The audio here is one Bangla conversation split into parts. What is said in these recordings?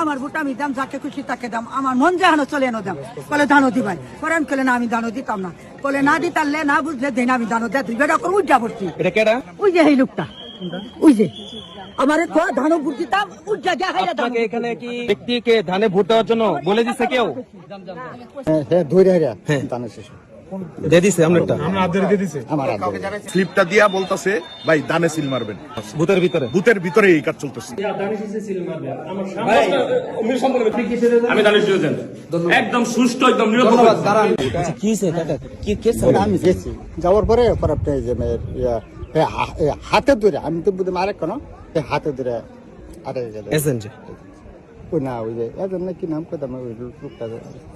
আমার ভোট আমি দাম, যাকে খুশি তাকে দাম, আমার মন যাহানো চলে এনো দাম। বলে দানো দিবাই, পরে আমি কলে না আমি দানো দিতাম না, বলে না দিতারলে না বুঝলে দেন আমি দানো দেয় দুই বেটা করে উজ্জা পড়ছি। ওই যে এই লোকটা, ওই যে আমারে ধানে ভোট দিতাম উজ্জা যা হাইরা দাম। এখানে কি ব্যক্তিকে ধানে ভোট দেওয়ার জন্য বলে দিচ্ছে কেউ? হ্যাঁ ধরে হাইরা ধানের শেষ দিয়ে দিছে আপনারটা? আমার স্লিপটা দিয়া বলতেছে ভাই দানে সিল মারবেন, ভূতের ভিতরে বুথের ভিতরে এই কাজ চলতেছে। আমি দানিশ এজেন্ট, একদম সুষ্ঠু, একদম নিরপেক্ষ। কি হইছে কাকা? কি কেস? আমি গেছি যাওয়ার পরে পরাপটা যে হাতে ধরে আমি তো বুঝলাম আরেক কোনো হাতে ধরে আরেক এজেন্ট। ওই না ওই যে এজন কি নাম কথা ওই লোকটা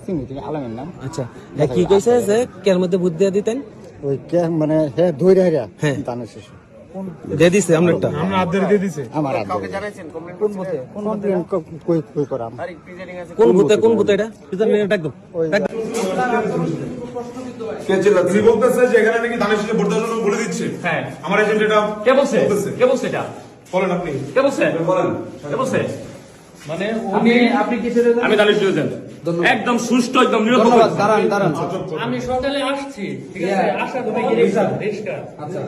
চিনি চিনি আলামের নাম। আচ্ছা কি কইছে যে কের মধ্যে ভোট দিয়ে দিতেন? ওই কে মানে হ্যাঁ ধরে হাইরা ধানের শেষ দিয়ে দিছে আপনারটা? আমার কই করাম কোন ভূতে এটা ডাক দাও। তিনি বলতেছে যে এখানে নাকি ধানের শীষে ভোট দেওয়ার জন্য বলে দিচ্ছে। হ্যাঁ, আমার এজেন্ট এটা কে বলছে? কে বলছে এটা? বলেন আপনি, কে বলছে? বলেন। কে বলছে? মানে আপনি কিসের এজেন্ট? আমি দানিশ এজেন্ট, একদম সুষ্ঠু, একদম নিরপেক্ষ। আমি সকালে আসছি, ঠিক আছে, আসা ধরে রিস্কা। আচ্ছা,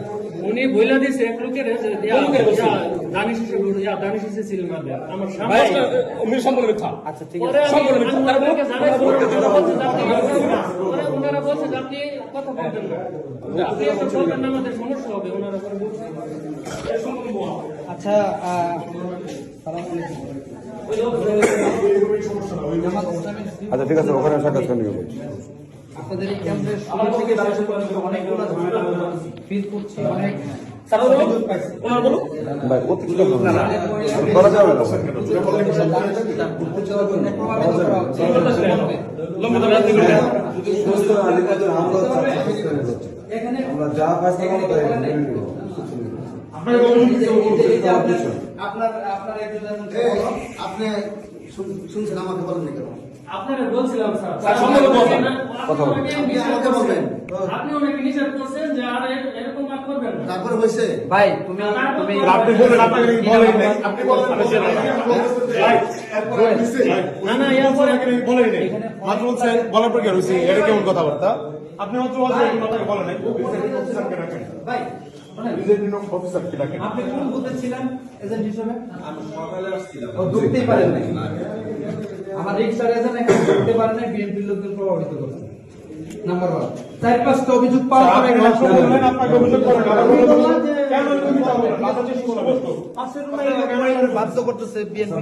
উনি বইলা দিছে এক লোকের দানিশ সিল মারবে আমার সামনে। উনি সম্পূর্ণ মিথ্যা। আচ্ছা ঠিক আছে, সম্পূর্ণ মিথ্যা। ওনারা বলছে যে আপনি কথা বলবেন না, আপনি একটা বলবেন না, আমাদের সমস্যা হবে। ওনারা করে বলছে। আচ্ছা আচ্ছা ঠিক আছে, ওখানে সাক্ষাৎ করে নিব। আপনাদের এই ক্যাম্পের অনেকগুলো ঝামেলা ফিল করছি, অনেক ভাই প্রত্যেকটা করা যাবে না। আমরা যা পাচ্ছি আপনি শুনছেন আমাকে বলেন না কেন? আপনারা বলছিলাম স্যার, আপনি ওনাকে নিষেধ করছেন যে আর এরকম কাজ করবেন না। তারপরে হয়েছে ভাই তুমি আপনি বলেন, আপনাকে বলেন নাই, আপনি বলেন না না ইয়া পরে বলেন নাই, মাত্র বলছেন বলার পর কি হয়েছে? এটা কেমন কথাবার্তা? আপনি মাত্র বলছেন আপনাকে বলেন নাই, অফিসারকে রাখেন ভাই অফিসারকে রাখেন। আপনি কোন বুথে ছিলেন এজেন্ট হিসেবে? আমি সকালে আসছিলাম। ও ঢুকতেই পারেন নাই। আমার রিক্সার এজেন্ট এখানে ঢুকতে পারেন নাই, বিএনপির লোকদের প্রভাবিত করছে। নাম্বার 1 4-5টা অভিযোগ পাওয়ার পরে আপনাকে অভিযোগ করেন না, কেন বাধ্য করতেছে বিএনপি।